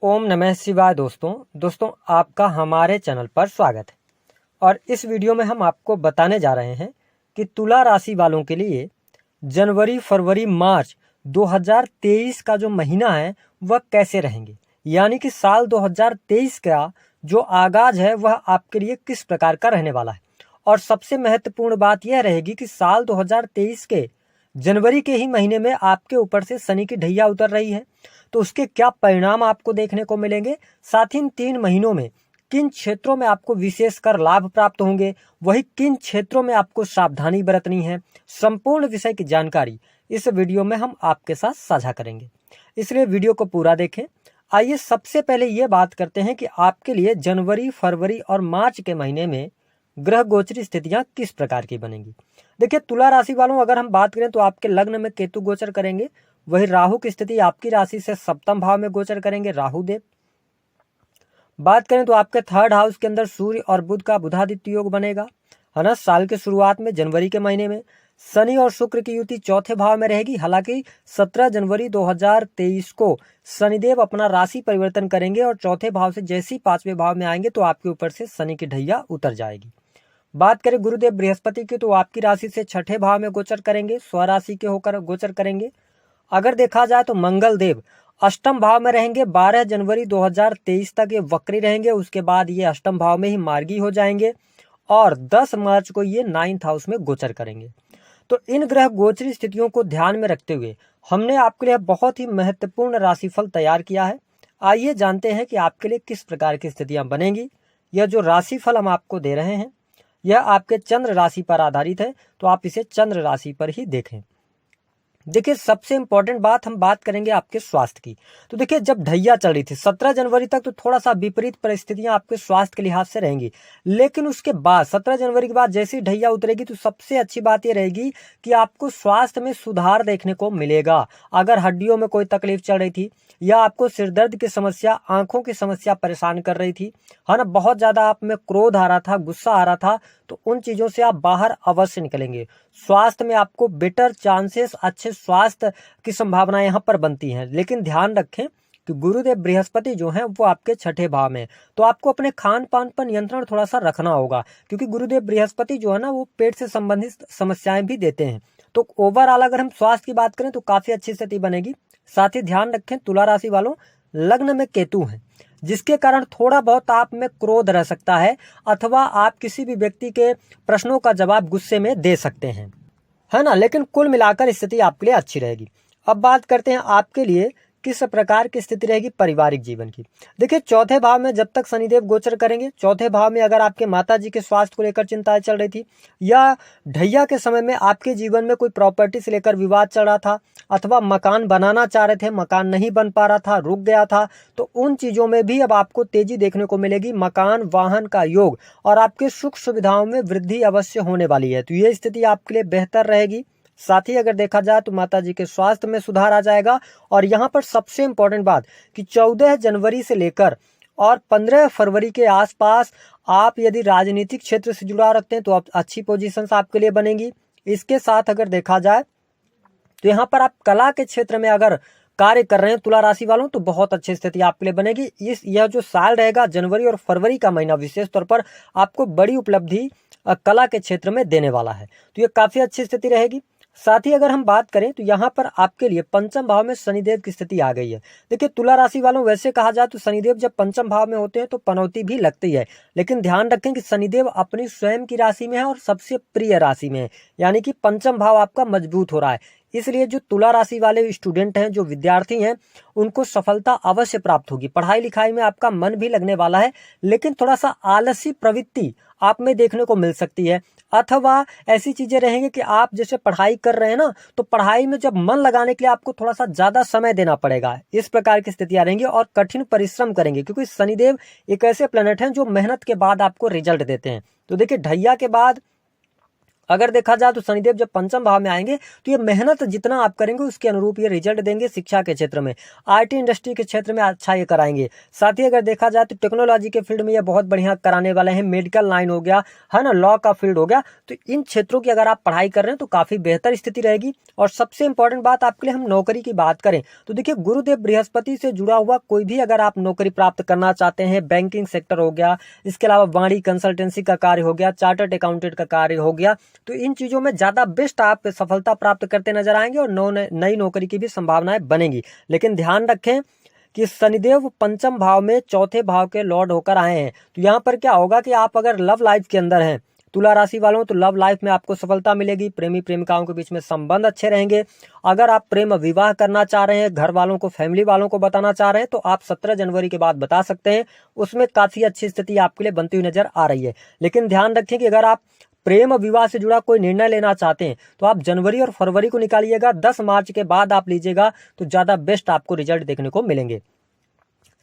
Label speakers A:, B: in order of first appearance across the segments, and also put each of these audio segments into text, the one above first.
A: ओम नमः शिवाय। दोस्तों आपका हमारे चैनल पर स्वागत है। और इस वीडियो में हम आपको बताने जा रहे हैं कि तुला राशि वालों के लिए जनवरी, फरवरी, मार्च 2023 का जो महीना है वह कैसे रहेंगे, यानी कि साल 2023 का जो आगाज है वह आपके लिए किस प्रकार का रहने वाला है। और सबसे महत्वपूर्ण बात यह रहेगी कि साल 2023 के जनवरी के ही महीने में आपके ऊपर से शनि की ढैया उतर रही है, तो उसके क्या परिणाम आपको देखने को मिलेंगे। साथ ही इन 3 महीनों में किन क्षेत्रों में आपको विशेषकर लाभ प्राप्त होंगे, वही किन क्षेत्रों में आपको सावधानी बरतनी है, संपूर्ण विषय की जानकारी इस वीडियो में हम आपके साथ साझा करेंगे, इसलिए वीडियो को पूरा देखें। आइए सबसे पहले ये बात करते हैं कि आपके लिए जनवरी, फरवरी और मार्च के महीने में ग्रह गोचरी स्थितियां किस प्रकार की बनेंगी। देखिए तुला राशि वालों, अगर हम बात करें तो आपके लग्न में केतु गोचर करेंगे, वही राहु की स्थिति आपकी राशि से सप्तम भाव में गोचर करेंगे राहु देव। बात करें तो आपके 3rd हाउस के अंदर सूर्य और बुध का बुधादित्य योग बनेगा, है ना। साल के शुरुआत में जनवरी के महीने में शनि और शुक्र की युति 4थे भाव में रहेगी। हालांकि 17 जनवरी 2023 को शनिदेव अपना राशि परिवर्तन करेंगे और 4थे भाव से जैसे ही 5वें भाव में आएंगे तो आपके ऊपर से शनि की ढैया उतर जाएगी। बात करें गुरुदेव बृहस्पति की, तो आपकी राशि से 6ठे भाव में गोचर करेंगे, स्वराशि के होकर गोचर करेंगे। अगर देखा जाए तो मंगल देव अष्टम भाव में रहेंगे। 12 जनवरी 2023 तक ये वक्री रहेंगे, उसके बाद ये अष्टम भाव में ही मार्गी हो जाएंगे और 10 मार्च को ये 9th हाउस में गोचर करेंगे। तो इन ग्रह गोचरी स्थितियों को ध्यान में रखते हुए हमने आपके लिए बहुत ही महत्वपूर्ण राशिफल तैयार किया है। आइए जानते हैं कि आपके लिए किस प्रकार की स्थितियां बनेंगी। यह जो राशिफल हम आपको दे रहे हैं यह आपके चंद्र राशि पर आधारित है, तो आप इसे चंद्र राशि पर ही देखें। देखिए सबसे इंपॉर्टेंट बात हम बात करेंगे आपके स्वास्थ्य की। तो देखिए जब ढैया चल रही थी 17 जनवरी तक तो थोड़ा सा विपरीत परिस्थितियां आपके स्वास्थ्य के लिहाज से रहेंगी, लेकिन उसके बाद 17 जनवरी के बाद जैसी ढैया उतरेगी तो सबसे अच्छी बात यह रहेगी कि आपको स्वास्थ्य में सुधार देखने को मिलेगा। अगर हड्डियों में कोई तकलीफ चल रही थी या आपको सिरदर्द की समस्या, आंखों की समस्या परेशान कर रही थी, है ना, बहुत ज्यादा आप में क्रोध आ रहा था, गुस्सा आ रहा था, तो उन चीजों से आप बाहर अवश्य निकलेंगे। स्वास्थ्य में आपको बेटर चांसेस, अच्छे स्वास्थ्य की संभावना यहाँ पर बनती हैं। लेकिन ध्यान रखें कि गुरुदेव बृहस्पति जो हैं वो आपके 6ठे भाव में, तो आपको अपने खान पान पर नियंत्रण थोड़ा सा रखना होगा, क्योंकि गुरुदेव बृहस्पति जो है ना वो पेट से संबंधित समस्याएं भी देते हैं। तो ओवरऑल अगर हम स्वास्थ्य की बात करें तो काफी अच्छी स्थिति बनेगी। साथ ही ध्यान रखें तुला राशि वालों, लग्न में केतु है, जिसके कारण थोड़ा बहुत आप में क्रोध रह सकता है अथवा आप किसी भी व्यक्ति के प्रश्नों का जवाब गुस्से में दे सकते हैं, है ना। लेकिन कुल मिलाकर स्थिति आपके लिए अच्छी रहेगी। अब बात करते हैं आपके लिए किस प्रकार की स्थिति रहेगी पारिवारिक जीवन की। देखिए 4थे भाव में जब तक शनिदेव गोचर करेंगे, 4थे भाव में अगर आपके माता जी के स्वास्थ्य को लेकर चिंताएं चल रही थी या ढैया के समय में आपके जीवन में कोई प्रॉपर्टी से लेकर विवाद चल रहा था अथवा मकान बनाना चाह रहे थे, मकान नहीं बन पा रहा था, रुक गया था, तो उन चीजों में भी अब आपको तेजी देखने को मिलेगी। मकान, वाहन का योग और आपके सुख सुविधाओं में वृद्धि अवश्य होने वाली है, तो ये स्थिति आपके लिए बेहतर रहेगी। साथ ही अगर देखा जाए तो माता जी के स्वास्थ्य में सुधार आ जाएगा। और यहाँ पर सबसे इंपॉर्टेंट बात कि 14 जनवरी से लेकर और 15 फरवरी के आसपास आप यदि राजनीतिक क्षेत्र से जुड़ा रखते हैं तो आप अच्छी पोजीशंस आपके लिए बनेगी। इसके साथ अगर देखा जाए तो यहाँ पर आप कला के क्षेत्र में अगर कार्य कर रहे हैं तुला राशि वालों तो बहुत अच्छी स्थिति आपके लिए बनेगी। यह जो साल रहेगा जनवरी और फरवरी का महीना विशेष तौर पर आपको बड़ी उपलब्धि कला के क्षेत्र में देने वाला है, तो ये काफी अच्छी स्थिति रहेगी। साथ ही अगर हम बात करें तो यहाँ पर आपके लिए पंचम भाव में शनिदेव की स्थिति आ गई है। देखिए तुला राशि वालों, वैसे कहा जाए तो शनिदेव जब पंचम भाव में होते हैं तो पनौती भी लगती है, लेकिन ध्यान रखें कि शनिदेव अपनी स्वयं की राशि में है और सबसे प्रिय राशि में है, यानी कि पंचम भाव आपका मजबूत हो रहा है। इसलिए जो तुला राशि वाले स्टूडेंट हैं, जो विद्यार्थी हैं, उनको सफलता अवश्य प्राप्त होगी। पढ़ाई लिखाई में आपका मन भी लगने वाला है, लेकिन थोड़ा सा आलसी प्रवृत्ति आप में देखने को मिल सकती है, अथवा ऐसी चीजें रहेंगी कि आप जैसे पढ़ाई कर रहे हैं ना, तो पढ़ाई में जब मन लगाने के लिए आपको थोड़ा सा ज्यादा समय देना पड़ेगा। इस प्रकार की स्थितियां रहेंगी और कठिन परिश्रम करेंगे, क्योंकि शनिदेव एक ऐसे प्लेनेट हैं जो मेहनत के बाद आपको रिजल्ट देते हैं। तो देखिए ढैया के बाद अगर देखा जाए तो शनिदेव जब पंचम भाव में आएंगे तो ये मेहनत जितना आप करेंगे उसके अनुरूप ये रिजल्ट देंगे। शिक्षा के क्षेत्र में, आईटी इंडस्ट्री के क्षेत्र में अच्छा ये कराएंगे। साथ ही अगर देखा जाए तो टेक्नोलॉजी के फील्ड में ये बहुत बढ़िया कराने वाले हैं। मेडिकल लाइन हो गया, है ना, लॉ का फील्ड हो गया, तो इन क्षेत्रों की अगर आप पढ़ाई कर रहे हैं तो काफी बेहतर स्थिति रहेगी। और सबसे इंपॉर्टेंट बात आपके लिए, हम नौकरी की बात करें तो देखिए गुरुदेव बृहस्पति से जुड़ा हुआ कोई भी अगर आप नौकरी प्राप्त करना चाहते हैं, बैंकिंग सेक्टर हो गया, इसके अलावा वाणी कंसल्टेंसी का कार्य हो गया, चार्टर्ड अकाउंटेंट का कार्य हो गया, तो इन चीजों में ज्यादा बेस्ट आप सफलता प्राप्त करते नजर आएंगे और नई नौकरी की भी संभावनाएं बनेंगी। लेकिन ध्यान रखें कि शनिदेव पंचम भाव में चौथे भाव के लॉर्ड होकर आए हैं, तो यहाँ पर क्या होगा कि आप अगर लव लाइफ के अंदर हैं तुला राशि वालों, तो लव लाइफ में आपको सफलता मिलेगी। प्रेमी प्रेमिकाओं के बीच में संबंध अच्छे रहेंगे। अगर आप प्रेम विवाह करना चाह रहे हैं, घर वालों को, फैमिली वालों को बताना चाह रहे हैं, तो आप 17 जनवरी के बाद बता सकते हैं। उसमें काफी अच्छी स्थिति आपके लिए बनती हुई नजर आ रही है। लेकिन ध्यान रखें कि अगर आप प्रेम विवाह से जुड़ा कोई निर्णय लेना चाहते हैं तो आप जनवरी और फरवरी को निकालिएगा। 10 मार्च के बाद आप लीजिएगा तो ज्यादा बेस्ट आपको रिजल्ट देखने को मिलेंगे।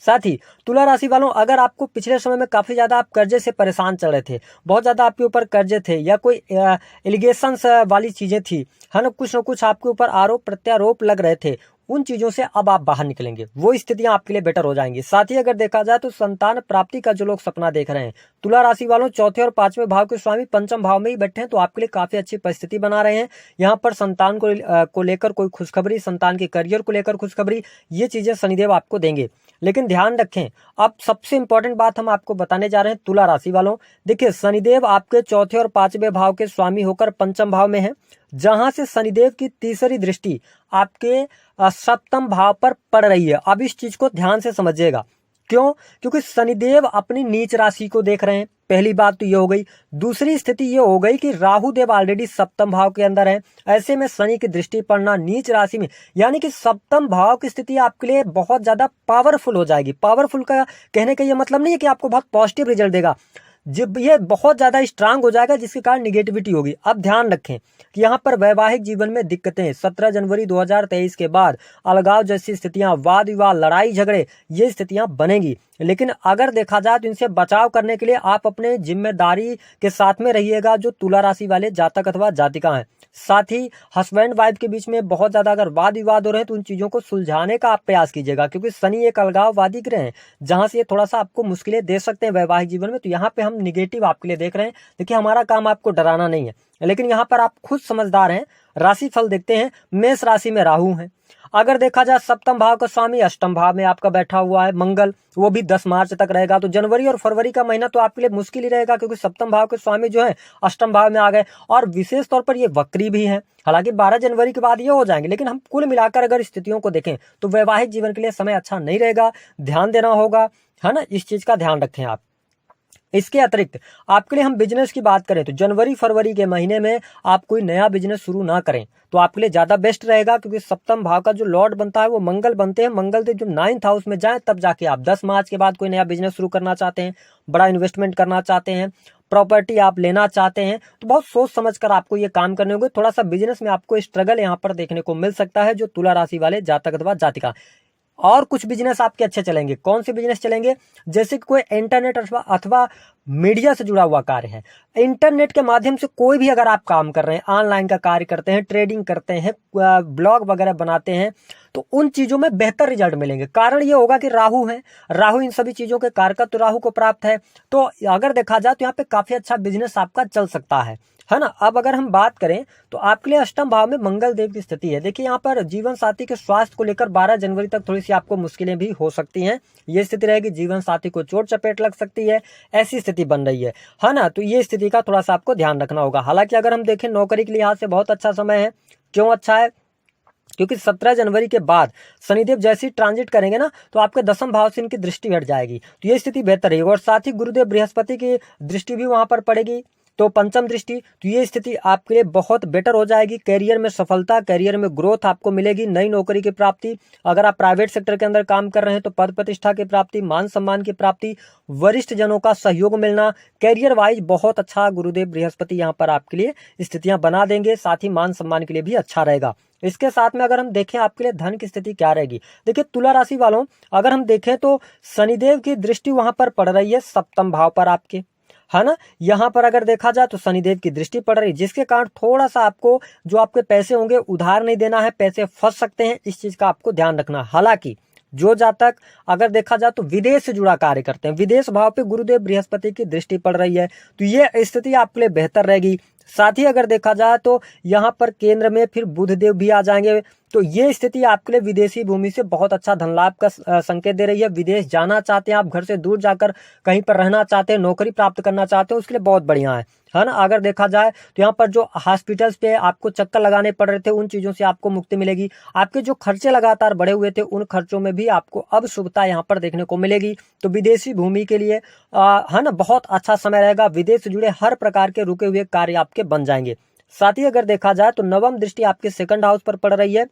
A: साथ ही तुला राशि वालों, अगर आपको पिछले समय में काफी ज्यादा आप कर्जे से परेशान चल रहे थे, बहुत ज्यादा आपके ऊपर कर्जे थे या कोई एलिगेशंस वाली चीजें थी, है ना, कुछ न कुछ आपके ऊपर आरोप प्रत्यारोप लग रहे थे, उन चीजों से अब आप बाहर निकलेंगे, वो स्थितियां आपके लिए बेटर हो जाएंगी। साथ ही अगर देखा जाए तो संतान प्राप्ति का जो लोग सपना देख रहे हैं, तुला राशि वालों, चौथे और पांचवें भाव के स्वामी पंचम भाव में ही बैठे हैं, तो आपके लिए काफी अच्छी परिस्थिति बना रहे हैं। यहाँ पर संतान को लेकर कोई खुशखबरी, संतान के करियर को लेकर खुशखबरी, ये चीजें शनिदेव आपको देंगे। लेकिन ध्यान रखें, अब सबसे इंपॉर्टेंट बात हम आपको बताने जा रहे हैं तुला राशि वालों। देखिए शनिदेव आपके चौथे और पांचवें भाव के स्वामी होकर पंचम भाव में है, जहां से शनिदेव की तीसरी दृष्टि आपके सप्तम भाव पर पड़ रही है। अब इस चीज को ध्यान से समझिएगा, क्यों? क्योंकि शनिदेव अपनी नीच राशि को देख रहे हैं, पहली बात तो ये हो गई। दूसरी स्थिति ये हो गई कि राहु देव ऑलरेडी सप्तम भाव के अंदर है, ऐसे में शनि की दृष्टि पड़ना नीच राशि में, यानी कि सप्तम भाव की स्थिति आपके लिए बहुत ज्यादा पावरफुल हो जाएगी। पावरफुल का कहने का ये मतलब नहीं है कि आपको बहुत पॉजिटिव रिजल्ट देगा, जब ये बहुत ज्यादा स्ट्रांग हो जाएगा, जिसके कारण निगेटिविटी होगी। अब ध्यान रखें कि यहाँ पर वैवाहिक जीवन में दिक्कतें 17 जनवरी 2023 के बाद अलगाव जैसी स्थितियां, वाद विवाद, लड़ाई झगड़े, ये स्थितियां बनेगी। लेकिन अगर देखा जाए तो इनसे बचाव करने के लिए आप अपने जिम्मेदारी के साथ में रहिएगा, जो तुला राशि वाले जातक अथवा जातिका हैं। साथ ही हस्बैंड वाइफ के बीच में बहुत ज्यादा अगर वाद विवाद हो रहे हैं तो उन चीजों को सुलझाने का आप प्रयास कीजिएगा, क्योंकि शनि एक अलगाववादी ग्रह है, जहां से ये थोड़ा सा आपको मुश्किलें दे सकते हैं वैवाहिक जीवन में। तो यहाँ पे हम निगेटिव आपके लिए देख रहे हैं। देखिए हमारा काम आपको डराना नहीं है, लेकिन यहाँ पर आप खुद समझदार हैं। राशि फल देखते हैं, मेष राशि में राहु है। अगर देखा जाए सप्तम भाव का स्वामी अष्टम भाव में आपका बैठा हुआ है मंगल, वो भी 10 मार्च तक रहेगा। तो जनवरी और फरवरी का महीना तो आपके लिए मुश्किल ही रहेगा, क्योंकि सप्तम भाव के स्वामी जो है अष्टम भाव में आ गए, और विशेष तौर पर ये वक्री भी है। हालांकि 12 जनवरी के बाद ये हो जाएंगे, लेकिन हम कुल मिलाकर अगर स्थितियों को देखें तो वैवाहिक जीवन के लिए समय अच्छा नहीं रहेगा, ध्यान देना होगा, है ना, इस चीज का ध्यान रखें आप। इसके अतिरिक्त आपके लिए हम बिजनेस की बात करें तो जनवरी फरवरी के महीने में आप कोई नया बिजनेस शुरू ना करें तो आपके लिए ज्यादा बेस्ट रहेगा, क्योंकि सप्तम भाव का जो लॉर्ड बनता है वो मंगल बनते हैं। मंगल देव जब 9th हाउस में जाए तब जाके आप 10 मार्च के बाद कोई नया बिजनेस शुरू करना चाहते हैं, बड़ा इन्वेस्टमेंट करना चाहते हैं, प्रॉपर्टी आप लेना चाहते हैं, तो बहुत सोच समझ कर आपको ये काम करने होंगे। थोड़ा सा बिजनेस में आपको स्ट्रगल यहाँ पर देखने को मिल सकता है, जो तुला राशि वाले जातक अथवा जातिका। और कुछ बिजनेस आपके अच्छे चलेंगे। कौन से बिजनेस चलेंगे? जैसे कि कोई इंटरनेट अथवा मीडिया से जुड़ा हुआ कार्य है, इंटरनेट के माध्यम से कोई भी अगर आप काम कर रहे हैं, ऑनलाइन का कार्य करते हैं, ट्रेडिंग करते हैं, ब्लॉग वगैरह बनाते हैं, तो उन चीजों में बेहतर रिजल्ट मिलेंगे। कारण ये होगा कि राहु है, राहु इन सभी चीजों के कारकत्व तो राहु को प्राप्त है। तो अगर देखा जाए तो यहाँ पे काफी अच्छा बिजनेस आपका चल सकता है ना। अब अगर हम बात करें तो आपके लिए अष्टम भाव में मंगल देव की स्थिति है। देखिए यहाँ पर जीवन साथी के स्वास्थ्य को लेकर 12 जनवरी तक थोड़ी सी आपको मुश्किलें भी हो सकती हैं। ये स्थिति रहेगी, जीवन साथी को चोट चपेट लग सकती है, ऐसी स्थिति बन रही है ना। तो ये स्थिति का थोड़ा सा आपको ध्यान रखना होगा। हालांकि अगर हम देखें नौकरी के लिहाज से बहुत अच्छा समय है। क्यों अच्छा है? क्योंकि 17 जनवरी के बाद शनिदेव जैसी ट्रांजिट करेंगे ना, तो आपके 10th भाव से इनकी दृष्टि हट जाएगी, तो ये स्थिति बेहतर रहेगी। और साथ ही गुरुदेव बृहस्पति की दृष्टि भी वहां पर पड़ेगी, तो पंचम दृष्टि, तो ये स्थिति आपके लिए बहुत बेटर हो जाएगी। कैरियर में सफलता, कैरियर में ग्रोथ आपको मिलेगी, नई नौकरी की प्राप्ति। अगर आप प्राइवेट सेक्टर के अंदर काम कर रहे हैं तो पद प्रतिष्ठा की प्राप्ति, मान सम्मान की प्राप्ति, वरिष्ठ जनों का सहयोग मिलना, कैरियर वाइज बहुत अच्छा गुरुदेव बृहस्पति यहाँ पर आपके लिए स्थितियां बना देंगे। साथ ही मान सम्मान के लिए भी अच्छा रहेगा। इसके साथ में अगर हम देखें आपके लिए धन की स्थिति क्या रहेगी, देखिए तुला राशि वालों, अगर हम देखें तो शनिदेव की दृष्टि वहां पर पड़ रही है सप्तम भाव पर आपके, है ना। यहाँ पर अगर देखा जाए तो शनिदेव की दृष्टि पड़ रही है, जिसके कारण थोड़ा सा आपको जो आपके पैसे होंगे उधार नहीं देना है, पैसे फंस सकते हैं, इस चीज का आपको ध्यान रखना। हालांकि जो जातक अगर देखा जाए तो विदेश से जुड़ा कार्य करते हैं, विदेश भाव पे गुरुदेव बृहस्पति की दृष्टि पड़ रही है, तो ये स्थिति आपके लिए बेहतर रहेगी। साथ ही अगर देखा जाए तो यहाँ पर केंद्र में फिर बुध देव भी आ जाएंगे, तो ये स्थिति आपके लिए विदेशी भूमि से बहुत अच्छा धन लाभ का संकेत दे रही है। विदेश जाना चाहते हैं आप, घर से दूर जाकर कहीं पर रहना चाहते हैं, नौकरी प्राप्त करना चाहते हैं, उसके लिए बहुत बढ़िया है ना। अगर देखा जाए तो यहाँ पर जो हॉस्पिटल्स पे आपको चक्कर लगाने पड़ रहे थे, उन चीजों से आपको मुक्ति मिलेगी। आपके जो खर्चे लगातार बढ़े हुए थे, उन खर्चों में भी आपको अब शुभता यहाँ पर देखने को मिलेगी। तो विदेशी भूमि के लिए है ना बहुत अच्छा समय रहेगा। विदेश से जुड़े हर प्रकार के रुके हुए कार्य आपके बन जाएंगे। साथ ही अगर देखा जाए तो नवम दृष्टि आपके सेकंड हाउस पर पड़ रही है,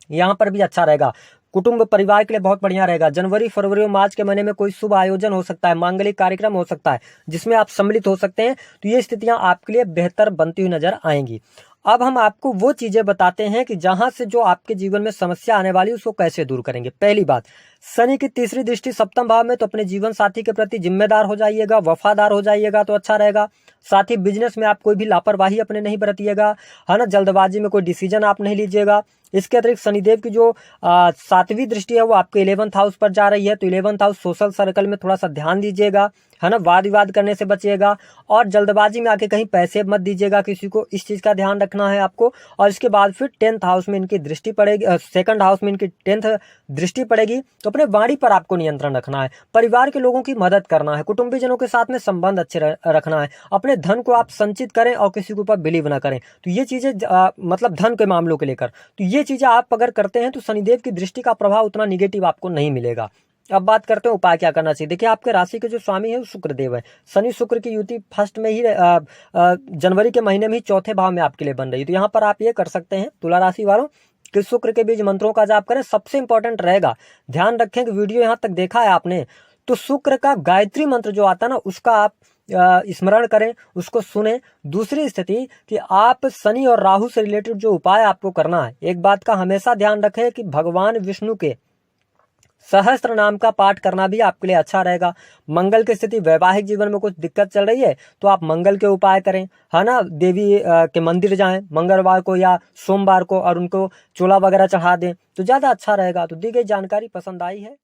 A: यहाँ पर भी अच्छा रहेगा। कुटुंब परिवार के लिए बहुत बढ़िया रहेगा। जनवरी फरवरी और मार्च के महीने में कोई शुभ आयोजन हो सकता है, मांगलिक कार्यक्रम हो सकता है जिसमें आप सम्मिलित हो सकते हैं, तो ये स्थितियां आपके लिए बेहतर बनती हुई नजर आएंगी। अब हम आपको वो चीजें बताते हैं कि जहां से जो आपके जीवन में समस्या आने वाली उसको कैसे दूर करेंगे। पहली बात, शनि की तीसरी दृष्टि सप्तम भाव में, तो अपने जीवन साथी के प्रति जिम्मेदार हो जाइएगा, वफादार हो जाइएगा तो अच्छा रहेगा। साथ ही बिजनेस में आप कोई भी लापरवाही अपने नहीं बरतिएगा, है ना, जल्दबाजी में कोई डिसीजन आप नहीं लीजिएगा। इसके अतिरिक्त शनिदेव की जो 7वीं दृष्टि है वो आपके 11th हाउस पर जा रही है, तो 11th हाउस सोशल सर्कल में थोड़ा सा ध्यान दीजिएगा, है ना, वाद विवाद करने से बचिएगा और जल्दबाजी में आके कहीं पैसे मत दीजिएगा किसी को, इस चीज का ध्यान रखना है आपको। और इसके बाद फिर 10th हाउस में इनकी दृष्टि पड़ेगी, सेकंड हाउस में इनकी 10th दृष्टि पड़ेगी, तो अपने वाणी पर आपको नियंत्रण रखना है, परिवार के लोगों की मदद करना है, कुटुंबीजनों के साथ में संबंध अच्छे रखना है, अपने धन को आप संचित करें और किसी के ऊपर बिलीव ना करें। तो ये चीजें मतलब धन के मामलों को लेकर, तो ये चीजें आप अगर करते हैं तो शनिदेव की दृष्टि का प्रभाव उतना निगेटिव आपको नहीं मिलेगा। अब बात करते हैं उपाय क्या करना चाहिए। देखिए आपके राशि के जो स्वामी है वो शुक्रदेव है, शनि शुक्र की युति फर्स्ट में ही जनवरी के महीने में ही चौथे भाव में आपके लिए बन रही है। तो यहाँ पर आप ये कर सकते हैं तुला राशि वालों कि शुक्र के बीज मंत्रों का जाप करें, सबसे इंपॉर्टेंट रहेगा। ध्यान रखें कि वीडियो यहाँ तक देखा है आपने तो शुक्र का गायत्री मंत्र जो आता है ना उसका आप स्मरण करें, उसको सुने। दूसरी स्थिति कि आप शनि और राहु से रिलेटेड जो उपाय आपको करना है, एक बात का हमेशा ध्यान रखें कि भगवान विष्णु के सहस्त्र नाम का पाठ करना भी आपके लिए अच्छा रहेगा। मंगल की स्थिति, वैवाहिक जीवन में कुछ दिक्कत चल रही है तो आप मंगल के उपाय करें, है ना, देवी के मंदिर जाएं मंगलवार को या सोमवार को और उनको चोला वगैरह चढ़ा दें तो ज्यादा अच्छा रहेगा। तो दी गई जानकारी पसंद आई है